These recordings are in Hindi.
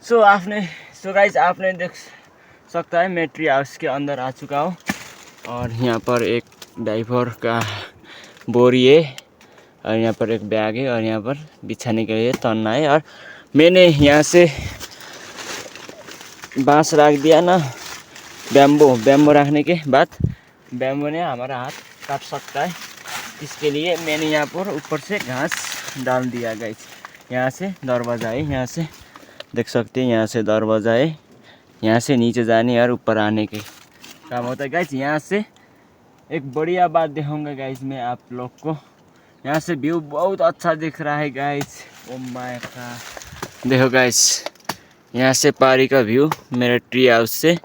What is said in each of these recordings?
सो गाइस आपने देख सकता है मैं ट्री हाउस के अंदर आ चुका हूँ और यहाँ पर एक डाइवर का बोरी है और यहाँ पर एक बैग है और यहाँ पर बिछाने के लिए तन्ना है और मैंने यहाँ से बांस रख दिया ना, बैम्बो रखने के बाद बैम्बो ने हमारा हाथ काट सकता है, इसके लिए मैंने यहाँ पर ऊपर से घास डाल दिया गाइस। यहाँ से दरवाज़ा है, यहाँ से देख सकते हैं, यहाँ से दरवाज़ा है, यहाँ से नीचे जाने और ऊपर आने के काम होता है गाइस। यहाँ से एक बढ़िया बात दिखाऊंगा गाइस मैं आप लोग को, यहाँ से व्यू बहुत अच्छा दिख रहा है गाइस। ओ माय गॉड, देखो गाइस यहाँ से पारी का व्यू, मेरा ट्री हाउस से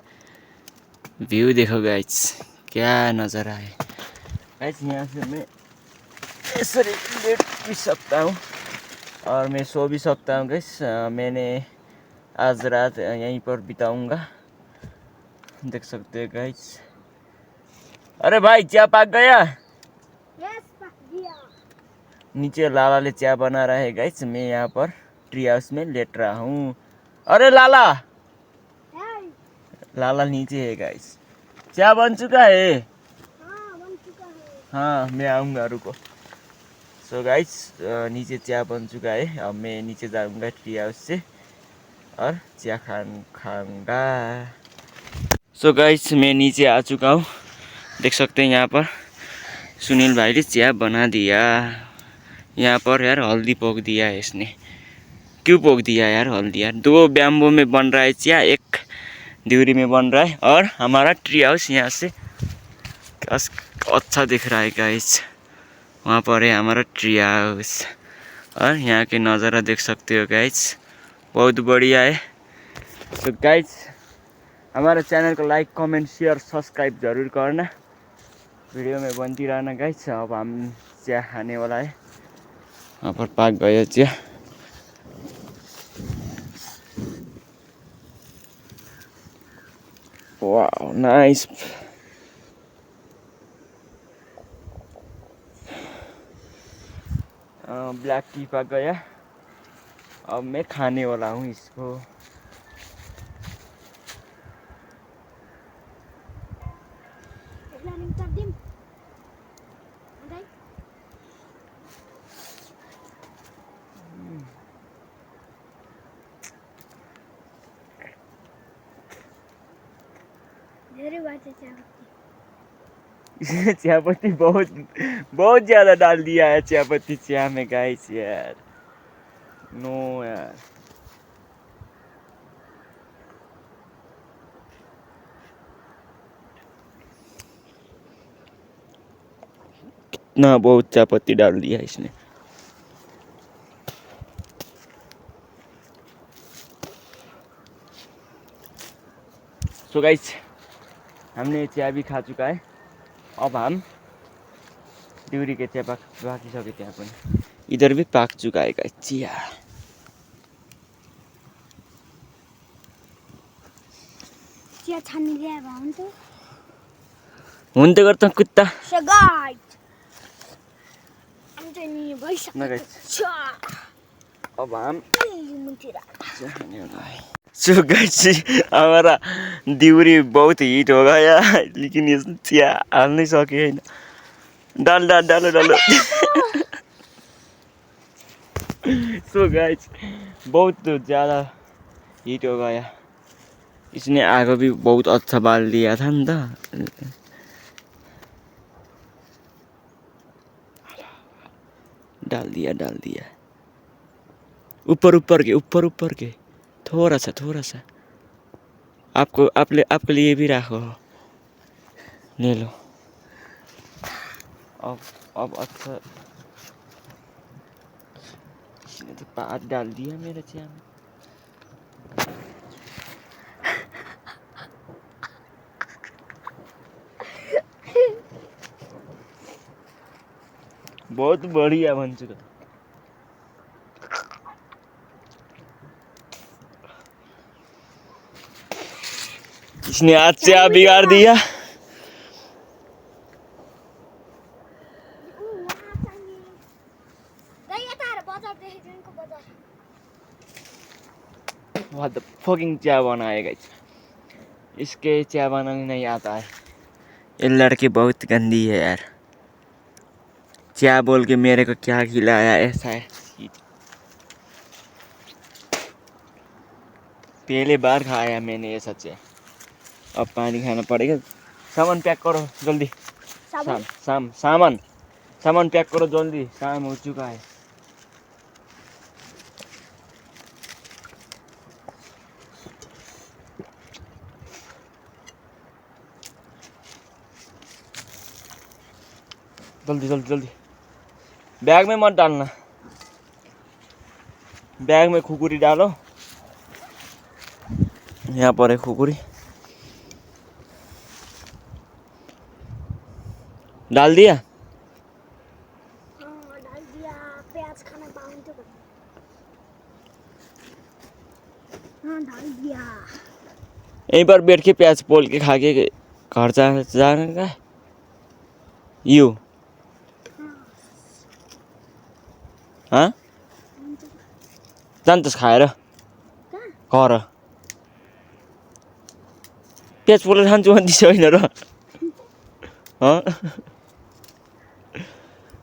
व्यू देखो गाइस, क्या नज़ारा है गाइस। यहाँ से मैं ऐसे लेट भी सकता हूँ और मैं सो भी सकता हूँ गाइस। मैंने आज रात यहीं पर बिताऊंगा, देख सकते हैं गाइस। अरे भाई चाय पक गया? यस पक गया। नीचे लाला ले चाय बना रहा है गाइस, मैं यहाँ पर ट्री हाउस में लेट रहा हूँ। अरे लाला, लाला नीचे है गाइस। चाय बन चुका है? हाँ बन चुका है। हाँ मैं आऊँगा, रुको। सो गाइस नीचे चाय बन चुका है, अब मैं नीचे जाऊँगा ट्री हाउस से और चाय खाऊंगा। सो गाइस मैं नीचे आ चुका हूँ, देख सकते हैं यहाँ पर सुनील भाईले चाय बना दिया। यहाँ पर यार हल्दी पोक दिया है इसने, क्यों पोक दिया यार हल्दी यार? 2 बैम्बो में बन रहा है चाय, 1 ड्यूरी में बन रहा है और हमारा ट्री हाउस यहाँ से अच्छा दिख रहा है गाइस। वहाँ पर है हमारा ट्री हाउस और यहाँ के नज़ारा देख सकते हो गाइस, बहुत बढ़िया है। तो गाइस हमारा चैनल को लाइक कमेंट शेयर सब्सक्राइब जरूर करना, वीडियो में बनती रहना गाइस। अब हम चिया खाने वाला है, वहाँ पर पाक गयो chia. Wow nice. Black T पक गया, अब मैं खाने वाला हूँ इसको। इसने चायपत्ती बहुत ज़्यादा डाल दिया है चायपत्ती चाय में गाइस यार, नो यार। कितना बहुत चायपत्ती डाल दिया इसने। सो गाइस हमने चाय भी खा चुका है, अब हम ड्यूरी के चिया पाकिसके त्यहाँ पनि, इधर भी पाक चुका है गाइस चिया। चिया छान्ने ल्याए भए हुन्थ्यो। हुन्थ्यो गर्छ कुत्ता। So guys, I'm telling you boys. अब हम सो गाइस हमारा ड्यूरी बहुत हीट हो गया लेकिन ये चिया हाल नहीं सके हैन। डालो सो गाइस बहुत ज़्यादा हीट हो गया, इसने आग भी बहुत अच्छा बाल दिया था ना। डाल दिया ऊपर के थोड़ा सा आपके लिए भी रखो, ले लो। अब अच्छा इसने तो पात डाल दिया मेरे चाय में। बहुत बढ़िया बन चुका। इसने आज चाय बिगाड़ दिया। व्हाट द फकिंग चाय बनाए गाइस। इसके चाय बनाने नहीं आता है। ये लड़की बहुत गंदी है यार। चाय बोल के मेरे को क्या खिलाया ऐसा है। पहले बार खाया मैंने ये सच है। अब पानी खाना पड़ेगा। सामान पैक करो जल्दी। सामान पैक करो जल्दी, शाम हो चुका है। जल्दी जल्दी जल्दी। बैग में मत डालना, बैग में खुकुरी डालो। यहाँ पर है खुकुरी, डाल दिया। डाल दिया। प्याज खाना पाऊँ तो डाल दिया। यहीं पर बैठ के प्याज पोल के खा के घर जाने का यू। हाँ जान्छ खाएर घर प्याज पोलेर खान्छु भन्दैछ होइन र।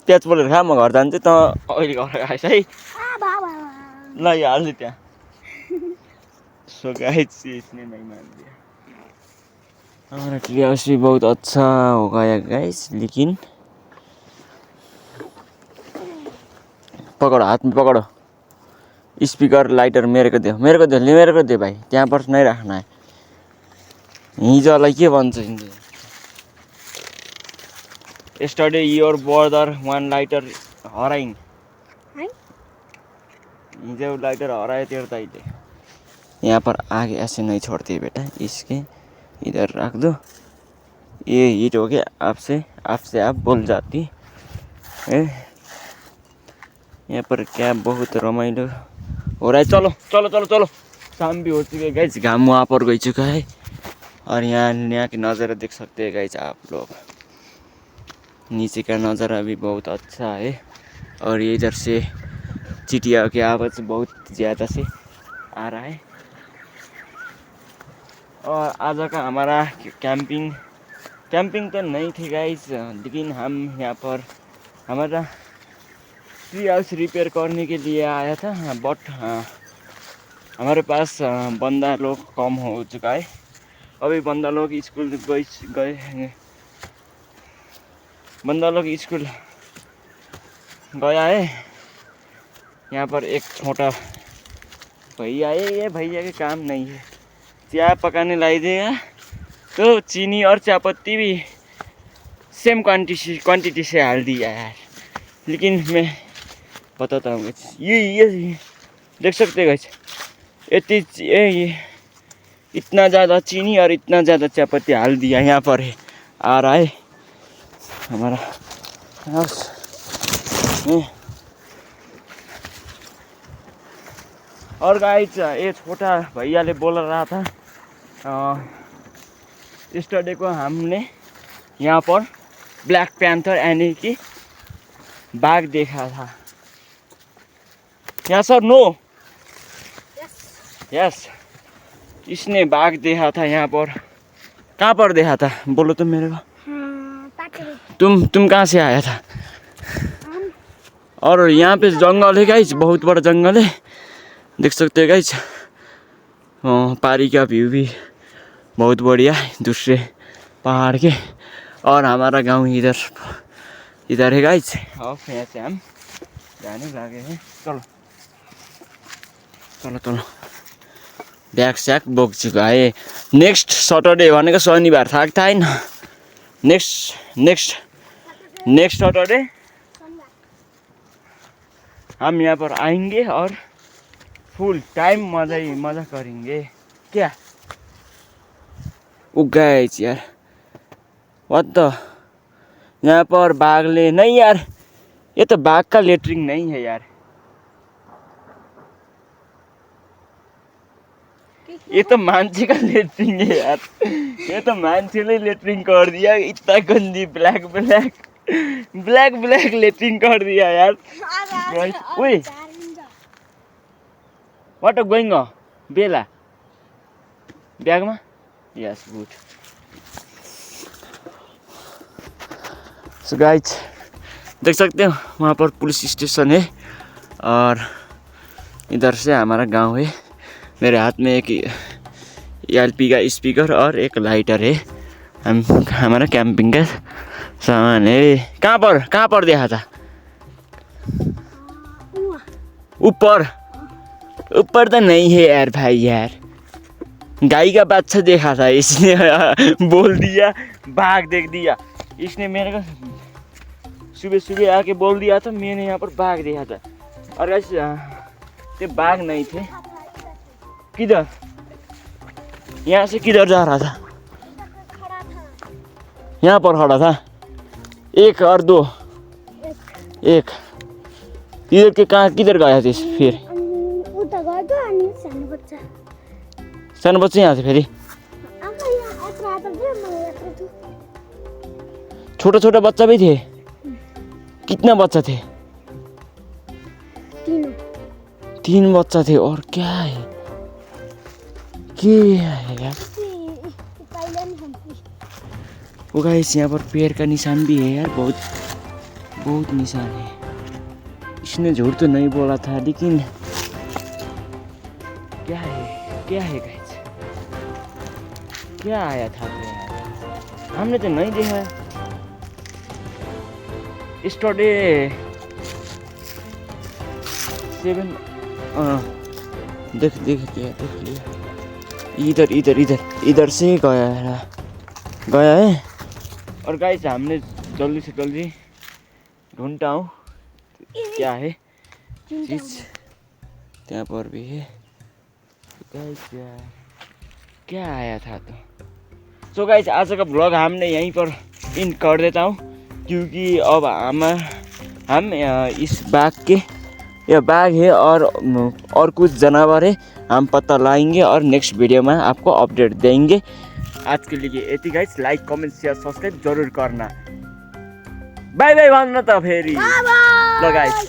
प्याज पोलेर खा, म घर जान्छु त अहिले घर खाइस् है। ल यो हाल्छु त्यहाँ। सो गाइस इसने नहीं मान दिया। हमारा ट्री हाउस भी बहुत अच्छा हो गया गाइस, लेकिन पकड़ो हाथ में पकड़ो। स्पीकर लाइटर मेरे को दे भाइ। त्यहाँ पर नहीं राख्ना है। हिजोलाई के भन्छ yesterday your brother one lighter हराइङ। हिजो लाइटर हरायो तेरो दाइले। यहाँ पर आगे ऐसे नहीं छोड़ती बेटा, इसके इधर रख दो। ये हीट हो गया, आपसे आप बोल जाती है। यहाँ पर क्या बहुत रमाइलो हो रहा है। चलो चलो चलो चलो, शाम भी हो चुकी है गाइस, घाम वहाँ पर गई चुका है। और यहाँ की नज़ारा देख सकते हैं गाइस आप लोग। नीचे का नज़ारा भी बहुत अच्छा है। और ये इधर से चिड़िया की आवाज़ बहुत ज़्यादा से आ रहा है। और आज का हमारा कैंपिंग तो नहीं थी गाइस, लेकिन हम यहाँ पर हमारा ट्री हाउस रिपेयर करने के लिए आया था। बट हमारे पास बंदा लोग कम हो चुका है। अभी बंदा लोग स्कूल गए बंदा लोग स्कूल गया है। यहाँ पर एक छोटा भैया है, ये भैया के काम नहीं है। चाय पकाने लाई देगा तो चीनी और चायपत्ती भी सेम क्वांटिटी से डाल दिया यार। लेकिन मैं बताता हूँ ये देख सकते हैं ये इतना ज़्यादा चीनी और इतना ज़्यादा चायपत्ती डाल दिया। यहाँ पर है, आ रहा है हमारा हाउस में। और गाइस ये छोटा भैया बोल रहा था yesterday को हमने यहाँ पर ब्लैक पैंथर यानी कि बाघ देखा था। यहाँ सर नो यस इसने बाघ देखा था यहाँ पर। कहाँ पर देखा था बोलो तो मेरे को। तुम कहाँ से आया था? और यहाँ पे जंगल है गाइस, बहुत बड़ा जंगल है, देख सकते हैं गाइस। पहाड़ी का व्यू भी बहुत बढ़िया है दूसरे पहाड़ के। और हमारा गांव इधर है गाइस। अब यहाँ से हम जाने लगे हैं। चलो चलो चलो, ब्याग स्याग बोक चुका है। नेक्स्ट सटरडे भनेको शनिबार थाहा छैन। नेक्स्ट सटरडे हम यहाँ पर आएंगे और फुल टाइम मजा करेंगे क्या। गाइस यार व्हाट द, यहाँ पर बाघले नहीं यार, ये तो बाघ का लेटरिंग नहीं है यार, ये तो मान्छे का लेटरिंग है यार। ये तो मान्छेले लेटरिंग कर दिया, इतना गंदी ब्लैक लेटरिंग कर दिया यार। Wait, what are going on? बेला बैग में यस गुड। सो गाइस देख सकते हो वहाँ पर पुलिस स्टेशन है और इधर से हमारा गांव है। मेरे हाथ में एक एलपी का स्पीकर और एक लाइटर है। हमारा कैंपिंग का सामान है। कहाँ पर देखा था? ऊपर ऊपर तो नहीं है यार भाई यार, गाय का बच्चा देखा था इसने बोल दिया, बाघ देख दिया इसने। मेरे को सुबह सुबह आके बोल दिया था, मैंने यहाँ पर बाघ देखा था। और ऐसे ये बाघ नहीं थे। किधर? यहाँ से किधर जा रहा था? यहाँ पर खड़ा था। एक और दो एक इधर के कहाँ किधर गया थे फिर? सानो बच्चा यहाँ थे फेरि? छोटा छोटा बच्चा भी थे? कितना बच्चा थे? 3 बच्चा थे। और क्या है यार? वो गाइस यहाँ पर पैर का निशान भी है यार, बहुत निशान है। इसने झूठ तो नहीं बोला था, लेकिन क्या है गाइस? क्या आया था यार? हमने तो नहीं देखा। स्टडी 7 देख लिया। इधर से ही गया है। और गाइस हमने जल्दी से जल्दी ढूंढता हूँ क्या है चीज। ત્યાં पर भी है गाइस। क्या आया था तो? सो गाइस आज का ब्लॉग हमने यहीं पर एंड कर देता हूँ, क्योंकि अब हम इस बाघ के, यह बाघ है और कुछ जानवर है, हम पता लाएंगे और नेक्स्ट वीडियो में आपको अपडेट देंगे। आज के लिए यति guys. Like comment share subscribe जरूर करना। बाय बाय भन्न त फेरि ल गाइस।